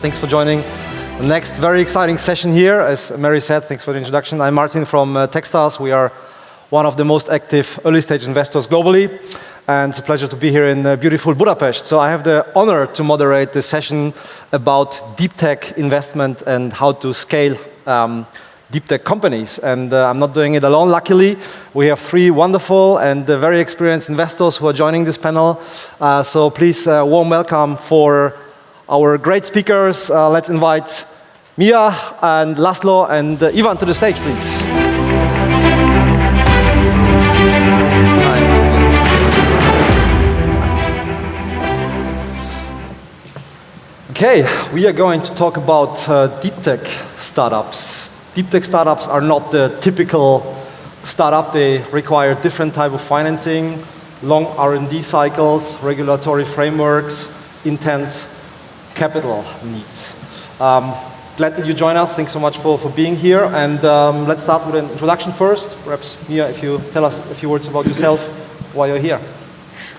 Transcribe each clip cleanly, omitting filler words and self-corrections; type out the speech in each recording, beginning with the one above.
Thanks for joining the next very exciting session here. As Mary said, thanks for the introduction. I'm Martin from Techstars. We are one of the most active early-stage investors globally, and it's a pleasure to be here in beautiful Budapest. So I have the honor to moderate this session about deep tech investment and how to scale deep tech companies. And I'm not doing it alone, luckily. We have three wonderful and very experienced investors who are joining this panel. So please, warm welcome for our great speakers. Let's invite Maiia and László and Iván to the stage, please. Okay, we are going to talk about deep tech startups. Deep tech startups are not the typical startup. They require different type of financing, long R&D cycles, regulatory frameworks, intense capital needs. Glad that you join us. Thanks so much for being here. And let's start with an introduction first. Perhaps, Maiia, if you tell us a few words about yourself, why you're here.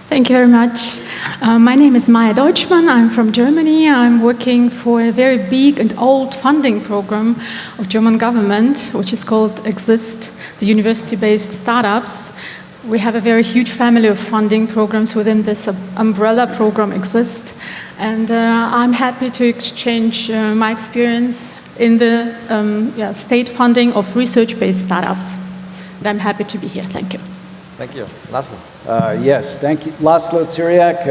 Thank you very much. My name is Maiia Deutschmann. I'm from Germany. I'm working for a very big and old funding program of German government, which is called EXIST, the university-based startups. We have a very huge family of funding programs within this umbrella program EXIST. And I'm happy to exchange my experience in the state funding of research-based startups. And I'm happy to be here. Thank you. Thank you. László. Yes, thank you. László, Czirják.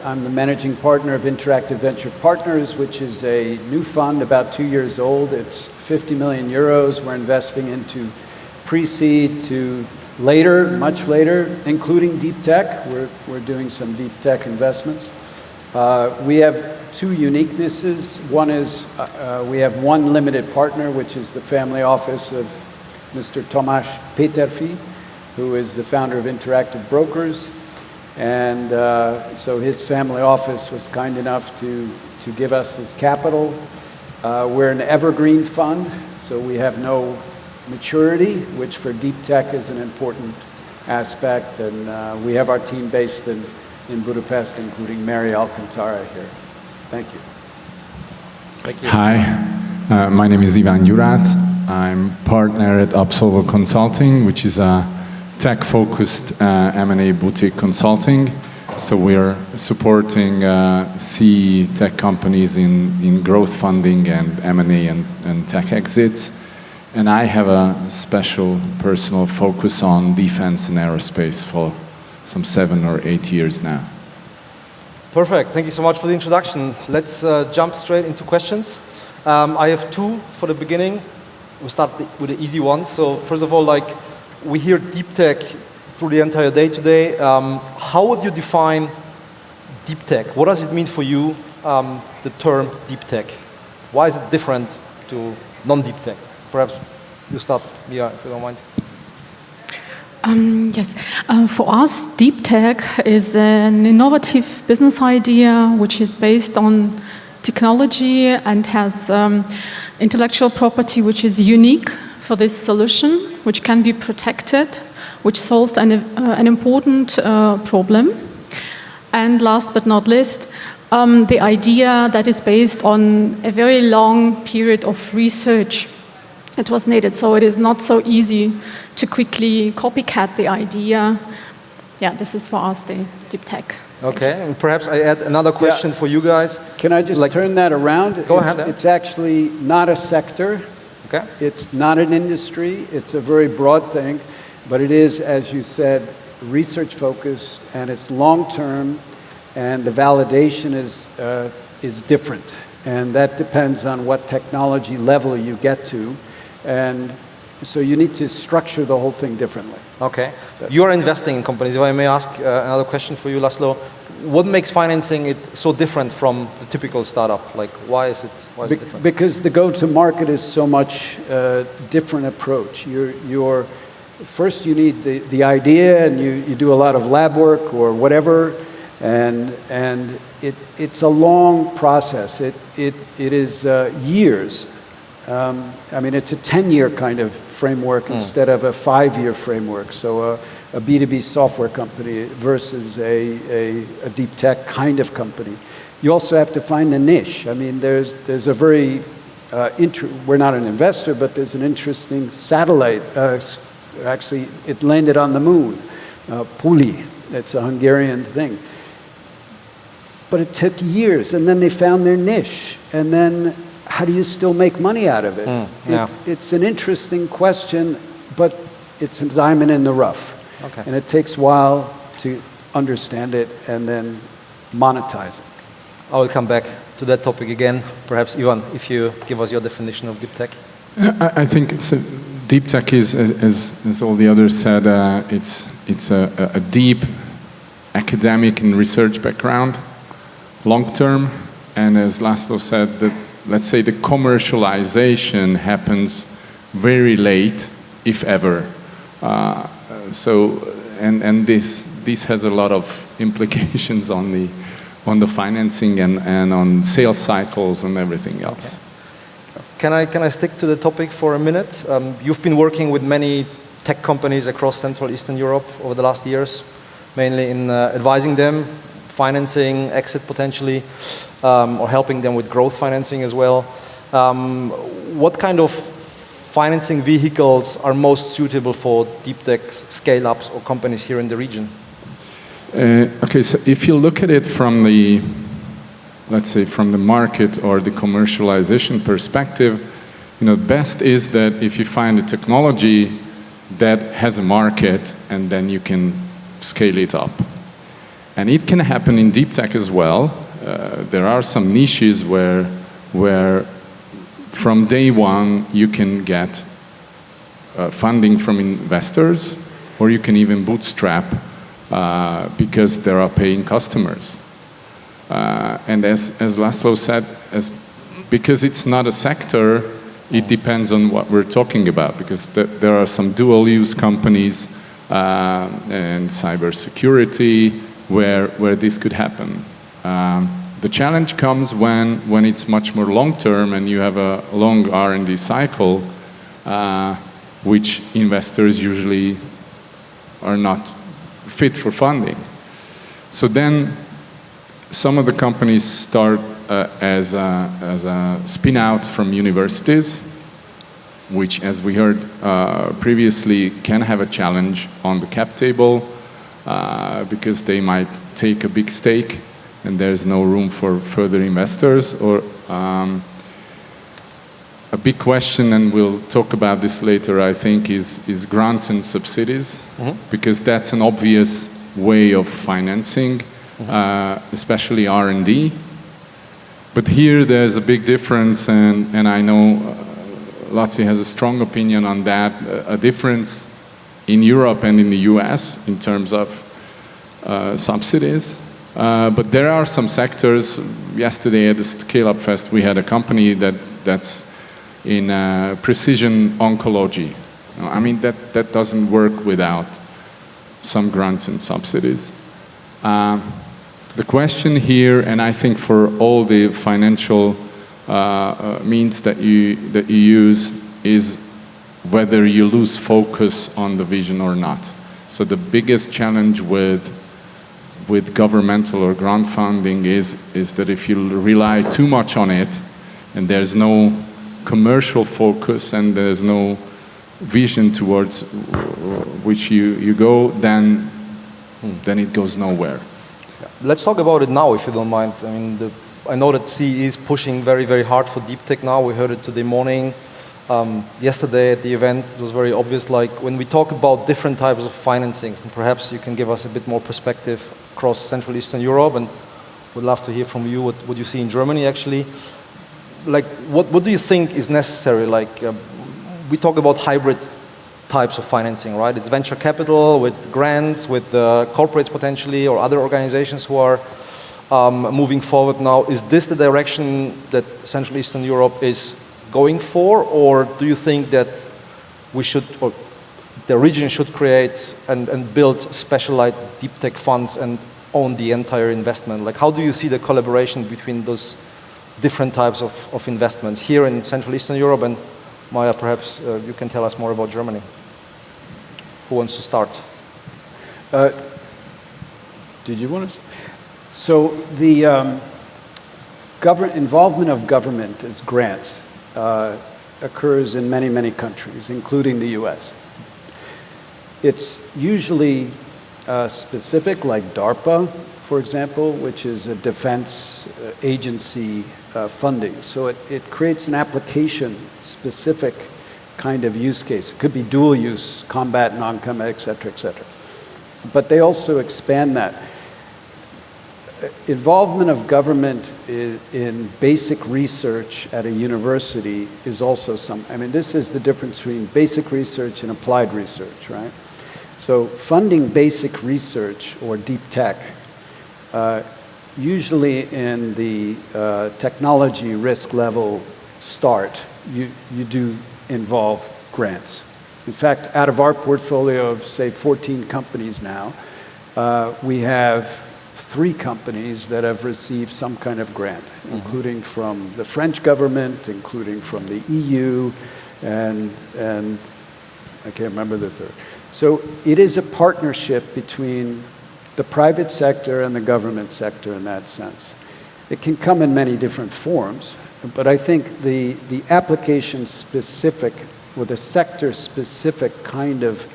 I'm the managing partner of Interactive Venture Partners, which is a new fund about 2 years old. It's 50 million euros. We're investing into pre-seed to later, much later, including deep tech. We're doing some deep tech investments. We have two uniquenesses. One is we have one limited partner, which is the family office of Mr. Tamás Péterfi, who is the founder of Interactive Brokers. And so his family office was kind enough to give us this capital. We're an evergreen fund, so we have no maturity, which for deep tech is an important aspect. And we have our team based in Budapest, including Mary Alcantara here. Thank you. Thank you. Hi, my name is Iván Gyurácz. I'm partner at Absolvo Consulting, which is a tech-focused M&A boutique consulting. So we're supporting CE tech companies in growth funding and M&A and tech exits. And I have a special personal focus on defense and aerospace for some 7 or 8 years now. Perfect. Thank you so much for the introduction. Let's jump straight into questions. I have two for the beginning. We'll start with the easy ones. So first of all, we hear deep tech through the entire day today. How would you define deep tech? What does it mean for you, the term deep tech? Why is it different to non-deep tech? Perhaps you start, Maiia, if you don't mind. Yes, for us, deep tech is an innovative business idea which is based on technology and has intellectual property which is unique for this solution, which can be protected, which solves an important problem. And last but not least, the idea that is based on a very long period of research. It was needed, so it is not so easy to quickly copycat the idea. Yeah, this is for us the deep tech. Okay, and perhaps I add another question for you guys. Can I just turn that around? Go ahead. It's actually not a sector. Okay. It's not an industry. It's a very broad thing, but it is, as you said, research focused, and it's long term, and the validation is different, and that depends on what technology level you get to. And so you need to structure the whole thing differently. Okay. You are investing in companies. If I may ask another question for you, László. What makes financing it so different from the typical startup? Why is it different? Because the go-to-market is so much different approach. First you need the idea, and you do a lot of lab work or whatever, and it's a long process. It is years. I mean, it's a 10-year kind of framework instead of a 5-year framework. So a B2B software company versus a deep tech kind of company. you also have to find the niche. I mean, there's a very, we're not an investor, but there's an interesting satellite. Actually, it landed on the moon, Puli. It's a Hungarian thing. But it took years, and then they found their niche. And then how do you still make money out of it? It's an interesting question, but it's a diamond in the rough. Okay. And it takes a while to understand it and then monetize it. I will come back to that topic again. Perhaps, Iván, if you give us your definition of deep tech. I think deep tech is, as all the others said, it's a deep academic and research background, long term, and as László said, let's say the commercialization happens very late, if ever. And this has a lot of implications on the financing and on sales cycles and everything else. Okay. Can I stick to the topic for a minute? You've been working with many tech companies across Central Eastern Europe over the last years, mainly in advising them, financing, exit potentially, or helping them with growth financing as well. What kind of financing vehicles are most suitable for deep tech scale-ups or companies here in the region? Okay, so if you look at it from the, let's say, from the market or the commercialization perspective, best is that if you find a technology that has a market and then you can scale it up. And it can happen in deep tech as well. There are some niches where from day one you can get funding from investors, or you can even bootstrap because there are paying customers. And as László said, because it's not a sector, it depends on what we're talking about, because there are some dual-use companies and cybersecurity where this could happen. The challenge comes when it's much more long-term and you have a long R&D cycle, which investors usually are not fit for funding. So then some of the companies start as a spin-out from universities, which, as we heard previously, can have a challenge on the cap table because they might take a big stake and there's no room for further investors. Or a big question, and we'll talk about this later, I think, is grants and subsidies, because that's an obvious way of financing, especially R&D. But here there's a big difference, and I know László has a strong opinion on that, a difference in Europe and in the US in terms of subsidies. But there are some sectors. Yesterday at the Scale Up Fest we had a company that's in precision oncology. I mean, that doesn't work without some grants and subsidies. The question here, and I think for all the financial means that you use, is whether you lose focus on the vision or not. So the biggest challenge with governmental or grant funding is that if you rely too much on it and there's no commercial focus and there's no vision towards which you go, then it goes nowhere. Let's talk about it now, if you don't mind. I mean, I know that CE is pushing very, very hard for deep tech now. We heard it today morning. Yesterday at the event, it was very obvious, like when we talk about different types of financings, and perhaps you can give us a bit more perspective across Central Eastern Europe, and would love to hear from you what you see in Germany actually. Like, what do you think is necessary? Like, we talk about hybrid types of financing, right? It's venture capital with grants, with corporates potentially, or other organizations who are moving forward now. Is this the direction that Central Eastern Europe is going for, or do you think that we should, or the region should create and build specialized deep tech funds and own the entire investment? Like, how do you see the collaboration between those different types of investments here in Central Eastern Europe? And Maiia, perhaps you can tell us more about Germany. Who wants to start? Did you want to? So involvement of government as grants occurs in many, many countries, including the US. It's usually specific, like DARPA, for example, which is a defense agency funding. So it creates an application-specific kind of use case. It could be dual use, combat, non-combat, et cetera, et cetera. But they also expand that. Involvement of government in basic research at a university is also I mean, this is the difference between basic research and applied research, right? So funding basic research or deep tech, usually in the technology risk level start, you do involve grants. In fact, out of our portfolio of, say, 14 companies now, we have 3 companies that have received some kind of grant, including from the French government, including from the EU, and I can't remember the third. So it is a partnership between the private sector and the government sector in that sense. It can come in many different forms, but I think the application-specific or the sector-specific kind of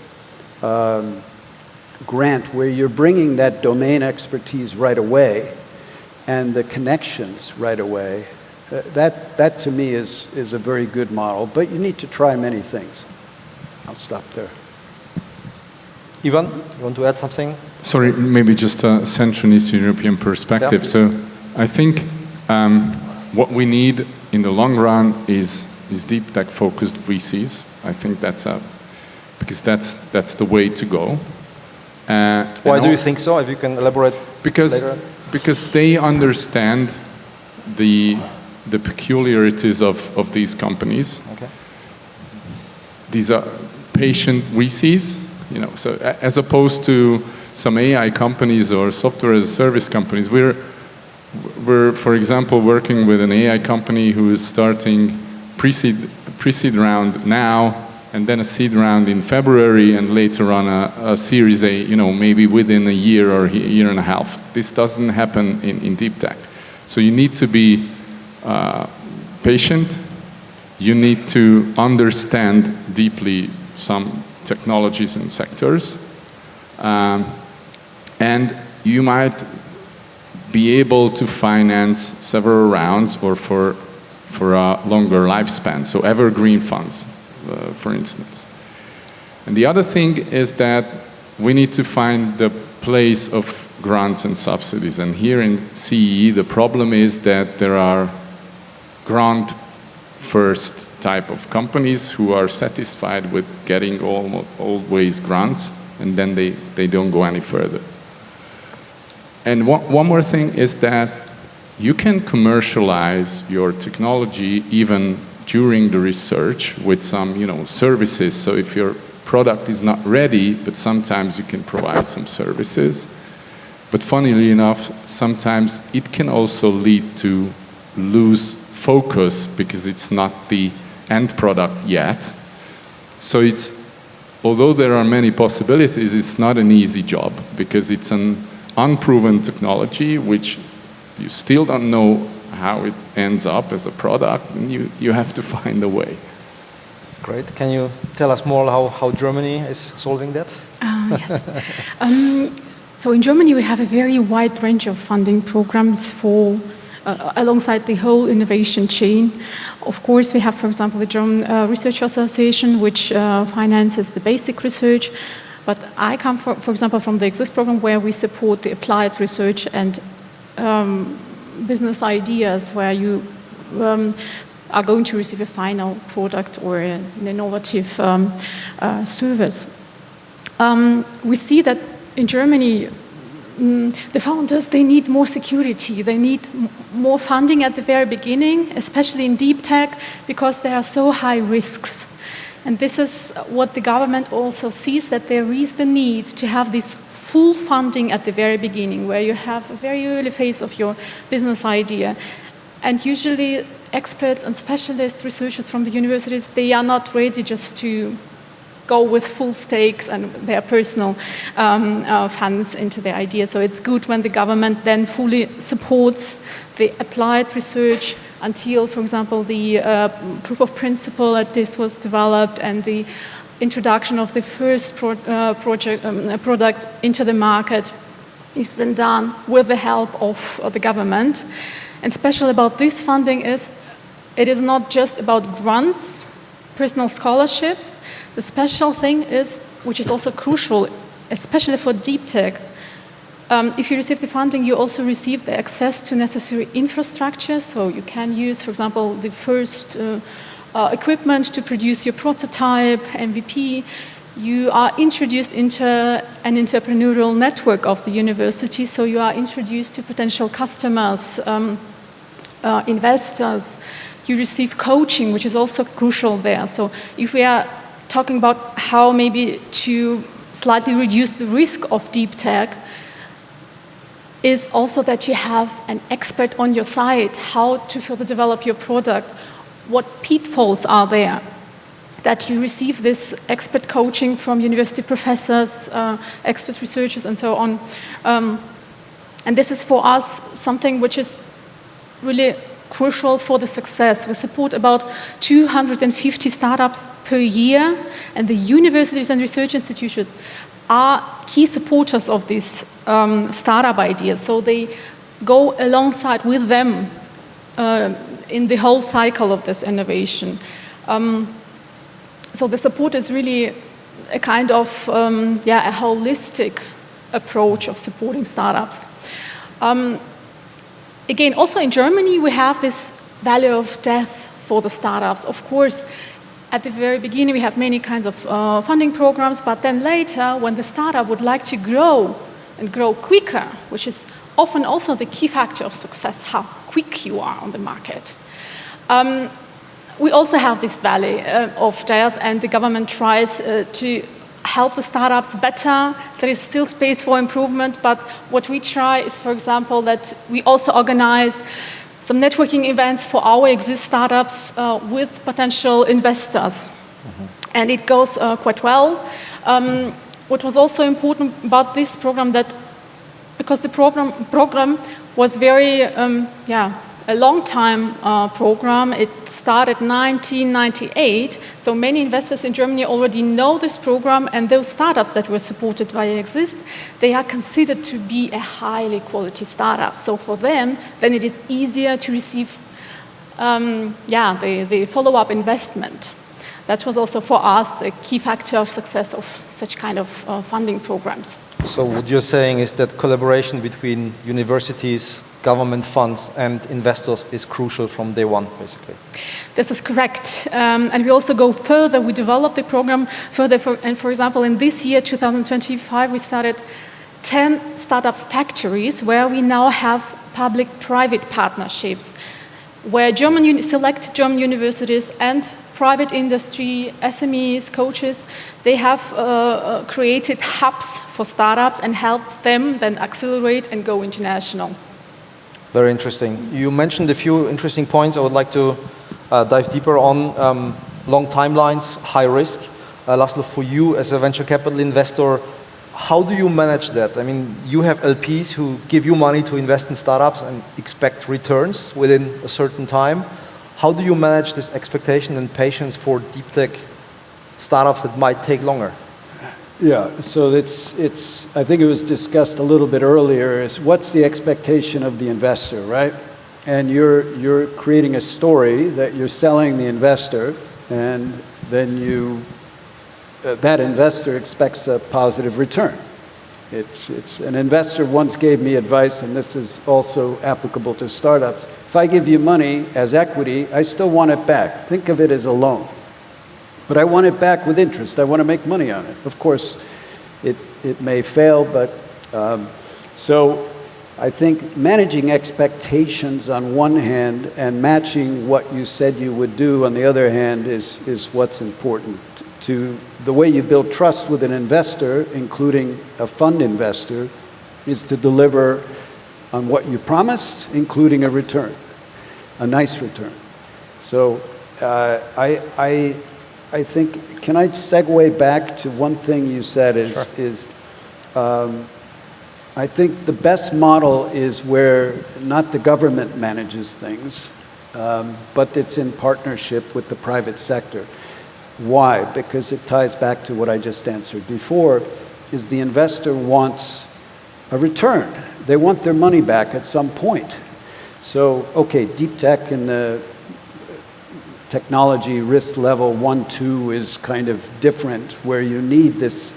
grant where you're bringing that domain expertise right away and the connections right away, that to me is a very good model, but you need to try many things. I'll stop there. Ivan, you want to add something? Sorry, maybe just a Central and Eastern European perspective. Yeah. So I think what we need in the long run is deep tech focused VCs. I think because that's the way to go. Why do you think so? If you can elaborate later. Because they understand the peculiarities of these companies. Okay. These are patient VCs, so as opposed to some AI companies or software as a service companies, we're for example working with an AI company who is starting pre-seed round now, and then a seed round in February, and later on a Series A, maybe within a year or a year and a half. This doesn't happen in deep tech. So you need to be patient. You need to understand deeply some technologies and sectors. And you might be able to finance several rounds or for a longer lifespan, so evergreen funds. For instance. And the other thing is that we need to find the place of grants and subsidies. And here in CEE, the problem is that there are grant-first type of companies who are satisfied with getting always grants, and then they don't go any further. And one more thing is that you can commercialize your technology even during the research with some, services. So if your product is not ready, but sometimes you can provide some services. But funnily enough, sometimes it can also lead to lose focus because it's not the end product yet. So although there are many possibilities, it's not an easy job because it's an unproven technology which you still don't know how it ends up as a product, and you have to find a way. Great. Can you tell us more how Germany is solving that? Yes. So in Germany, we have a very wide range of funding programs for alongside the whole innovation chain. Of course, we have, for example, the German Research Association, which finances the basic research. But I come, for example, from the EXIST program, where we support the applied research and business ideas, where you are going to receive a final product or an innovative service. We see that in Germany, the founders, they need more security. They need more funding at the very beginning, especially in deep tech, because there are so high risks. And this is what the government also sees, that there is the need to have this full funding at the very beginning, where you have a very early phase of your business idea. And usually experts and specialist researchers from the universities, they are not ready just to go with full stakes and their personal funds into their idea. So it's good when the government then fully supports the applied research until, for example, the proof of principle that this was developed and the introduction of the first product into the market is then done with the help of the government. And special about this funding is it is not just about grants, personal scholarships. The special thing is, which is also crucial, especially for deep tech, if you receive the funding, you also receive the access to necessary infrastructure. So you can use, for example, the first equipment to produce your prototype, MVP. You are introduced into an entrepreneurial network of the university, so you are introduced to potential customers, investors. You receive coaching, which is also crucial there. So if we are talking about how maybe to slightly reduce the risk of deep tech, is also that you have an expert on your side, how to further develop your product, what pitfalls are there, that you receive this expert coaching from university professors, expert researchers, and so on. And this is for us something which is really crucial for the success. We support about 250 startups per year, and the universities and research institutions are key supporters of these startup ideas. So they go alongside with them in the whole cycle of this innovation. So the support is really a kind of a holistic approach of supporting startups. Again, also in Germany, we have this value of death for the startups. Of course, at the very beginning, we have many kinds of funding programs, but then later, when the startup would like to grow and grow quicker, which is often also the key factor of success, how quick you are on the market. We also have this valley of death, and the government tries to help the startups better. There is still space for improvement, but what we try is, for example, that we also organize some networking events for our existing startups with potential investors. Mm-hmm. And it goes quite well. What was also important about this program, that because the program was very, a long time program. It started 1998, so many investors in Germany already know this program, and those startups that were supported via Exist, they are considered to be a highly quality startup. So for them, then it is easier to receive the follow-up investment. That was also for us a key factor of success of such kind of funding programs. So what you're saying is that collaboration between universities, government funds and investors is crucial from day one, basically. This is correct. And we also go further. We develop the program further. For example, in this year, 2025, we started 10 startup factories where we now have public-private partnerships, where select German universities and private industry, SMEs, coaches, they have created hubs for startups and help them then accelerate and go international. Very interesting. You mentioned a few interesting points. I would like to dive deeper on. Long timelines, high risk. László, for you as a venture capital investor, how do you manage that? I mean, you have LPs who give you money to invest in startups and expect returns within a certain time. How do you manage this expectation and patience for deep tech startups that might take longer? Yeah, so it's I think it was discussed a little bit earlier, is what's the expectation of the investor, right? And you're creating a story that you're selling the investor, and then that investor expects a positive return. It's an investor once gave me advice, and this is also applicable to startups. If I give you money as equity, I still want it back. Think of it as a loan. But I want it back with interest. I want to make money on it. Of course, it may fail, but so I think managing expectations on one hand and matching what you said you would do on the other hand is what's important. To the way you build trust with an investor, including a fund investor, is to deliver on what you promised, including a return, a nice return. So I think, can I segue back to one thing you said I think the best model is where not the government manages things, but it's in partnership with the private sector. Why? Because it ties back to what I just answered before, is the investor wants a return. They want their money back at some point. So, okay, deep tech and the technology risk level 1, 2 is kind of different, where you need this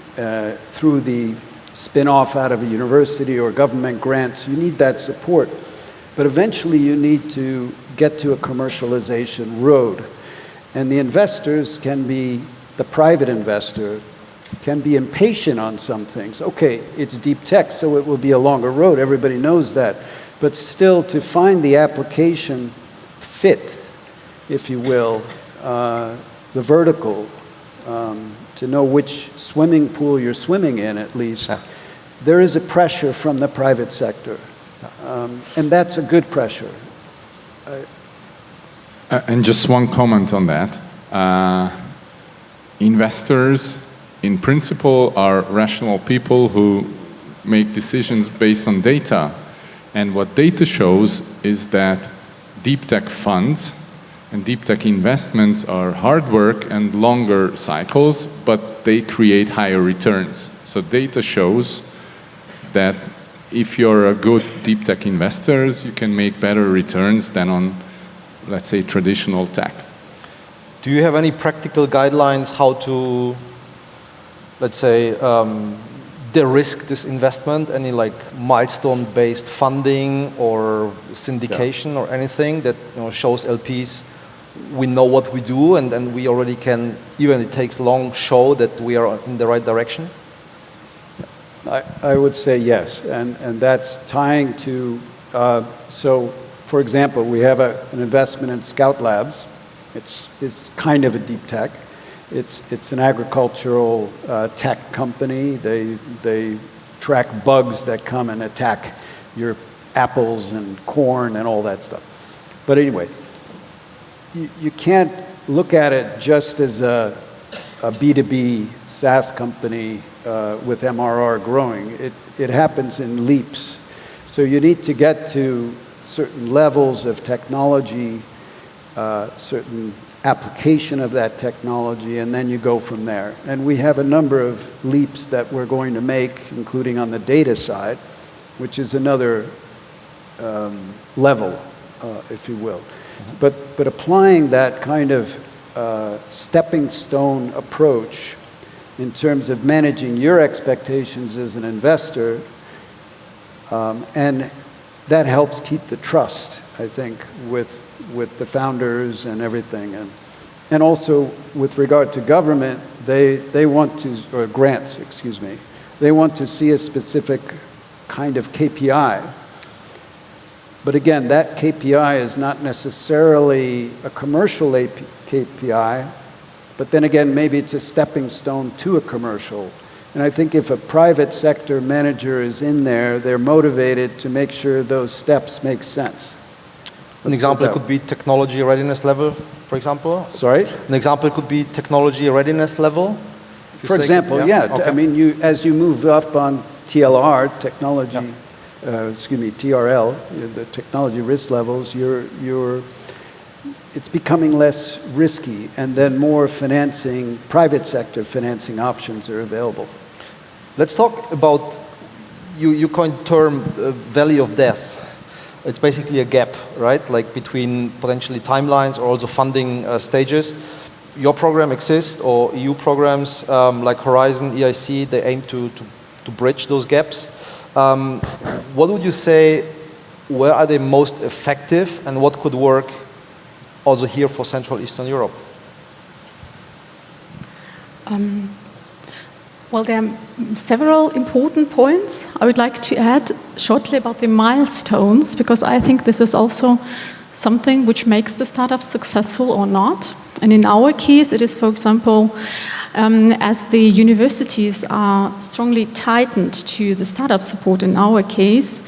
through the spin-off out of a university or government grants, you need that support. But eventually you need to get to a commercialization road. And the investors can be, the private investor can be impatient on some things. Okay, it's deep tech, so it will be a longer road, everybody knows that. But still, to find the application fit, if you will, the vertical, to know which swimming pool you're swimming in, at least, there is a pressure from the private sector. And that's a good pressure. And just one comment on that. Investors, in principle, are rational people who make decisions based on data. And what data shows is that deep tech funds and deep tech investments are hard work and longer cycles, but they create higher returns. So data shows that if you're a good deep tech investor, you can make better returns than on, let's say, traditional tech. Do you have any practical guidelines how to, let's say, de-risk this investment? Any like milestone-based funding or syndication or anything that shows LPs we know what we do and we already can, even if it takes long, show that we are in the right direction? I would say yes, and that's tying to, so for example, we have an investment in Scout Labs. It's kind of a deep tech. It's an agricultural tech company. They track bugs that come and attack your apples and corn and all that stuff. But anyway, you can't look at it just as a B2B SaaS company with MRR growing. It happens in leaps. So you need to get to certain levels of technology, certain application of that technology, and then you go from there. And we have a number of leaps that we're going to make, including on the data side, which is another level, if you will. But applying that kind of stepping stone approach in terms of managing your expectations as an investor, and that helps keep the trust, I think, with the founders and everything. And also with regard to government, they want to, or grants, excuse me, they want to see a specific kind of KPI. But again, that KPI is not necessarily a commercial KPI, but then again, maybe it's a stepping stone to a commercial. And I think if a private sector manager is in there, they're motivated to make sure those steps make sense. An example could be technology readiness level, for example? Sorry? An example could be technology readiness level? For example, yeah. Okay. I mean, as you move up on TLR, technology, TRL, the technology risk levels, it's becoming less risky, and then more financing, private sector financing options are available. Let's talk about, you coined the term valley of death. It's basically a gap, right? Like between potentially timelines or also funding stages. Your program exists, or EU programs like Horizon, EIC, they aim to bridge those gaps. What would you say, where are they most effective, and what could work also here for Central Eastern Europe? Well, there are several important points. I would like to add shortly about the milestones, because I think this is also something which makes the startup successful or not. And in our case, it is, for example, as the universities are strongly tightened to the startup support in our case,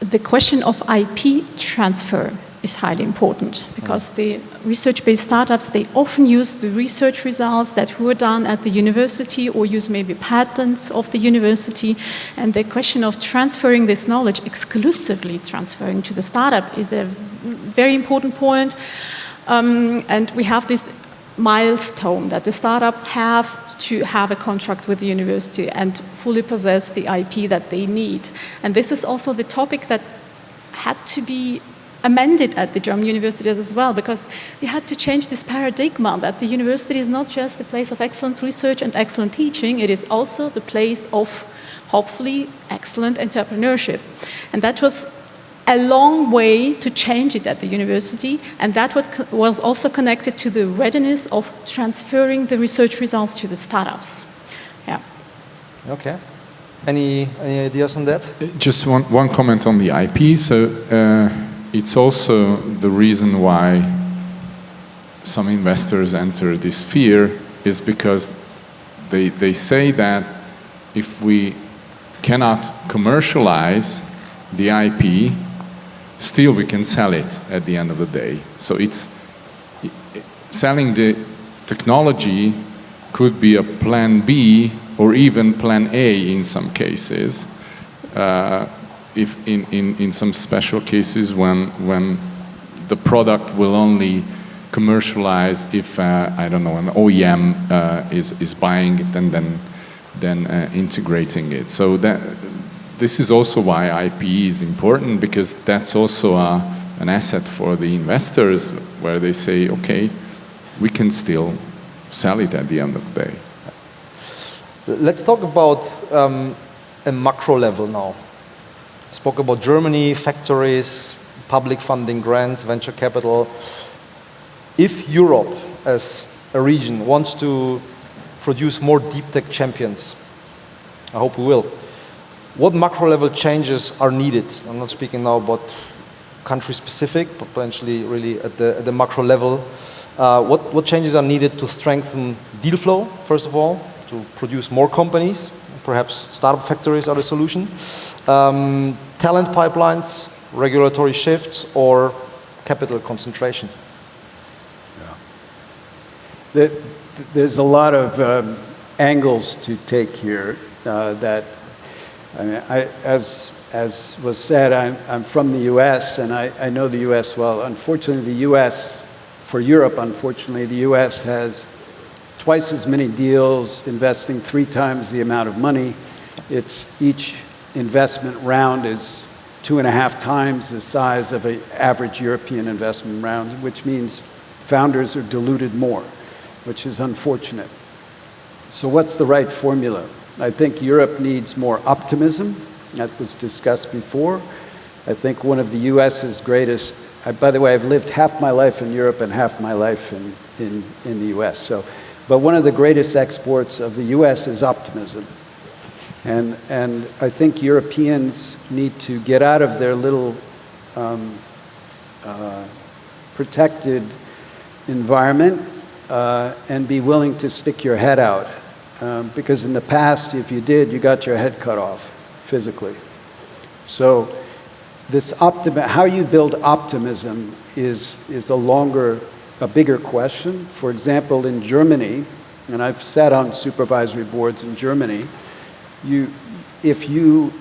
the question of IP transfer is highly important, because the research-based startups, they often use the research results that were done at the university or use maybe patents of the university, and the question of transferring this knowledge, exclusively transferring to the startup, is a very important point. And we have this milestone that the startup have to have a contract with the university and fully possess the IP that they need. And this is also the topic that had to be amended at the German universities as well, because we had to change this paradigm that the university is not just the place of excellent research and excellent teaching, it is also the place of hopefully excellent entrepreneurship. And that was a long way to change it at the university, and that was also connected to the readiness of transferring the research results to the startups. Yeah. Okay. Any ideas on that? Just one comment on the IP. So it's also the reason why some investors enter this sphere, is because they say that if we cannot commercialize the IP, still we can sell it at the end of the day. So it's selling the technology could be a plan B or even plan A in some cases, if in some special cases when the product will only commercialize if I don't know, an OEM is buying it and then integrating it. So that this is also why IP is important, because that's also an asset for the investors, where they say, okay, we can still sell it at the end of the day. Let's talk about a macro level now. I spoke about Germany, factories, public funding, grants, venture capital. If Europe as a region wants to produce more deep tech champions, I hope we will, what macro level changes are needed? I'm not speaking now about country specific, but potentially really at the macro level. What changes are needed to strengthen deal flow, first of all, to produce more companies? Perhaps startup factories are the solution. Talent pipelines, regulatory shifts, or capital concentration? Yeah. There's a lot of angles to take here that, I mean, as was said, I'm from the US, and I know the US well. Unfortunately, the US, for Europe, unfortunately, the US has twice as many deals, investing 3 times the amount of money. Each investment round is 2.5 times the size of an average European investment round, which means founders are diluted more, which is unfortunate. So what's the right formula? I think Europe needs more optimism, that was discussed before. I think one of the US's greatest, by the way, I've lived half my life in Europe and half my life in the US. So, but one of the greatest exports of the US is optimism. And I think Europeans need to get out of their little protected environment and be willing to stick your head out. Because in the past, if you did, you got your head cut off physically. So this how you build optimism is a bigger question. For example, in Germany, and I've sat on supervisory boards in Germany, if you,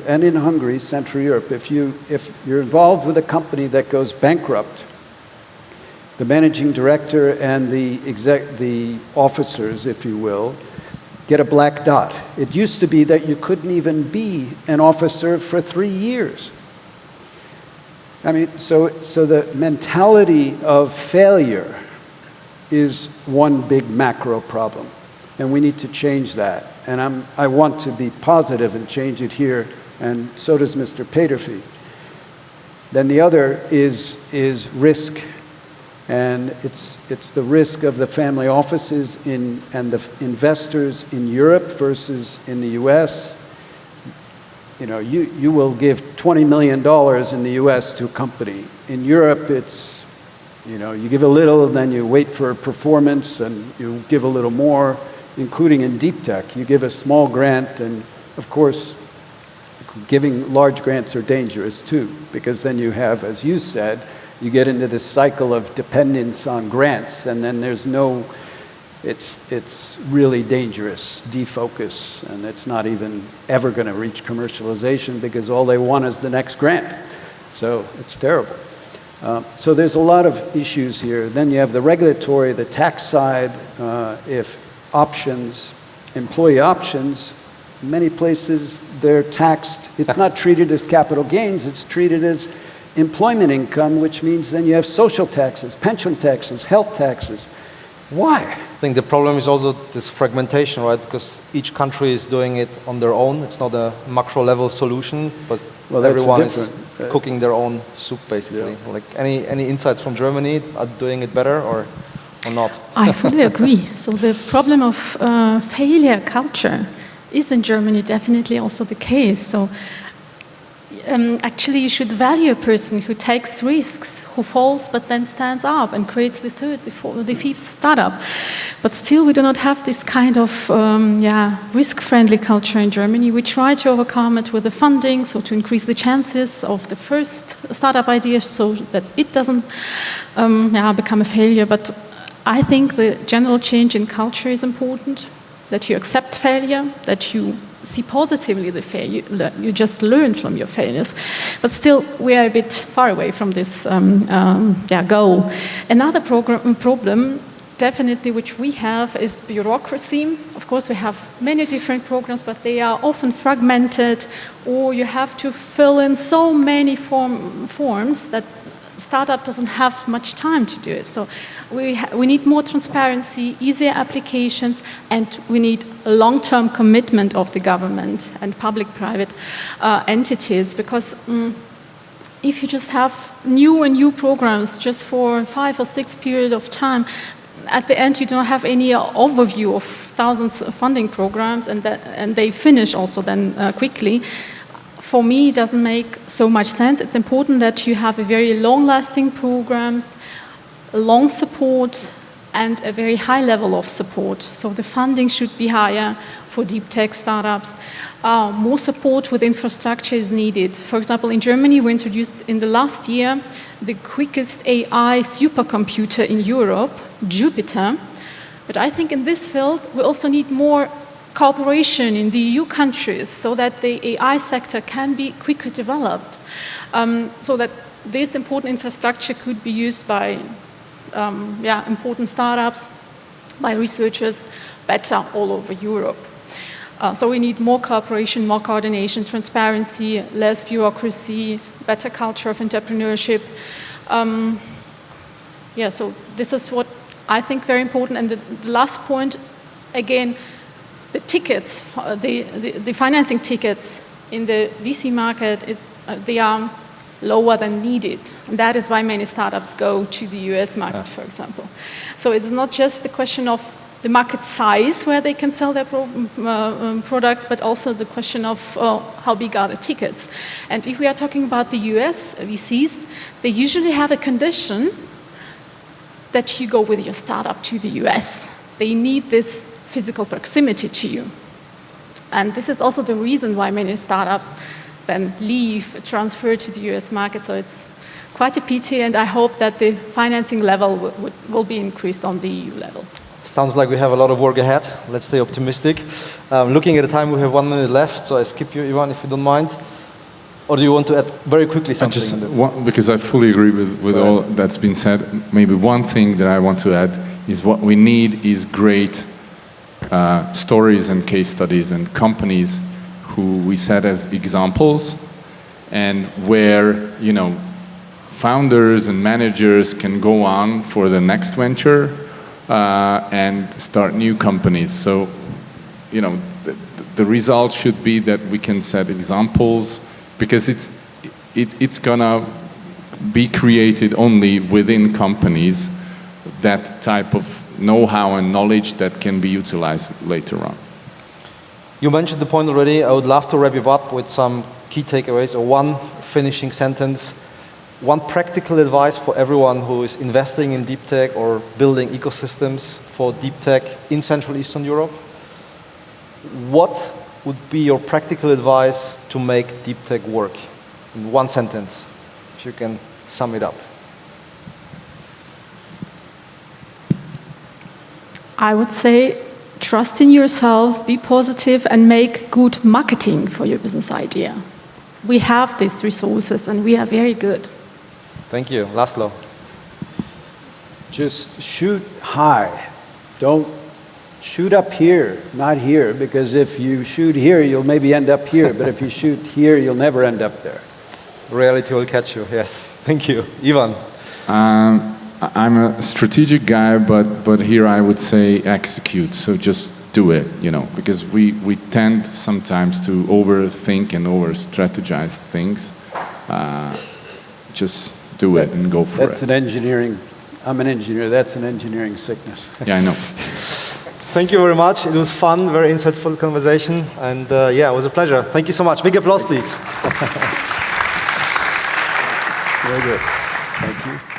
and in Hungary, Central Europe, if you're involved with a company that goes bankrupt, the managing director and the officers, if you will, get a black dot. It used to be that you couldn't even be an officer for 3 years. I mean, so the mentality of failure is one big macro problem, and we need to change that. And I want to be positive and change it here, and so does Mr. Peterfy. Then the other is risk. And it's the risk of the family offices and the investors in Europe versus in the US. You know, you will give $20 million in the US to a company. In Europe, it's, you know, you give a little, then you wait for a performance, and you give a little more, including in deep tech. You give a small grant, and of course, giving large grants are dangerous too, because then you have, as you said, you get into this cycle of dependence on grants, and then there's no, it's really dangerous, defocus, and it's not even ever going to reach commercialization because all they want is the next grant. So it's terrible. So there's a lot of issues here. Then you have the regulatory, the tax side, if options, employee options, in many places they're taxed. It's not treated as capital gains, it's treated as employment income, which means then you have social taxes, pension taxes, health taxes. Why? I think the problem is also this fragmentation, right? Because each country is doing it on their own. It's not a macro level solution, but everyone is cooking their own soup, basically. Yeah. Like any insights from Germany, are doing it better or not? I fully agree. So the problem of failure culture is in Germany definitely also the case. So actually you should value a person who takes risks, who falls but then stands up and creates the third, the fourth, the fifth startup. But still we do not have this kind of risk-friendly culture in Germany. We try to overcome it with the funding, so to increase the chances of the first startup idea so that it doesn't become a failure. But I think the general change in culture is important, that you accept failure, that you see positively the failure, that you just learn from your failures. But still, we are a bit far away from this goal. Another problem, definitely, which we have is bureaucracy. Of course, we have many different programs, but they are often fragmented, or you have to fill in so many forms that startup doesn't have much time to do it. So we need more transparency, easier applications, and we need a long-term commitment of the government and public-private entities, because if you just have new programs just for 5 or 6 period of time, at the end you don't have any overview of thousands of funding programs, and they finish also then quickly. For me, it doesn't make so much sense. It's important that you have a very long-lasting programs, long support, and a very high level of support. So the funding should be higher for deep tech startups. More support with infrastructure is needed. For example, in Germany, we introduced in the last year the quickest AI supercomputer in Europe, Jupyter. But I think in this field, we also need more cooperation in the EU countries so that the AI sector can be quicker developed, so that this important infrastructure could be used by important startups, by researchers better all over Europe. So we need more cooperation, more coordination, transparency, less bureaucracy, better culture of entrepreneurship. So this is what I think very important. And the last point, again, the tickets, the financing tickets in the VC market, they are lower than needed. And that is why many startups go to the US market, for example. So it's not just the question of the market size where they can sell their products, but also the question of how big are the tickets. And if we are talking about the US VCs, they usually have a condition that you go with your startup to the US. They need this physical proximity to you. And this is also the reason why many startups then leave, transfer to the US market. So it's quite a pity, and I hope that the financing level will be increased on the EU level. Sounds like we have a lot of work ahead. Let's stay optimistic. Looking at the time, we have 1 minute left, so I skip you, Iván, if you don't mind. Or do you want to add very quickly something? Because I fully agree with all that's been said. Maybe one thing that I want to add is what we need is great stories and case studies and companies who we set as examples, and where founders and managers can go on for the next venture and start new companies. So the result should be that we can set examples, because it's gonna be created only within companies, that type of know-how and knowledge that can be utilized later on. You mentioned the point already. I would love to wrap it up with some key takeaways, or one finishing sentence, one practical advice for everyone who is investing in deep tech or building ecosystems for deep tech in Central Eastern Europe. What would be your practical advice to make deep tech work? In one sentence, if you can sum it up. I would say trust in yourself, be positive, and make good marketing for your business idea. We have these resources, and we are very good. Thank you. László. Just shoot high. Don't shoot up here, not here, because if you shoot here, you'll maybe end up here, but if you shoot here, you'll never end up there. Reality will catch you, yes. Thank you. Iván. I'm a strategic guy, but here I would say execute. So just do it, you know, because we tend sometimes to overthink and over-strategize things. Just do it and go for it. That's an engineering, I'm an engineer, that's an engineering sickness. Yeah, I know. Thank you very much. It was fun, very insightful conversation, and yeah, it was a pleasure. Thank you so much. Big applause, please. Very good. Thank you.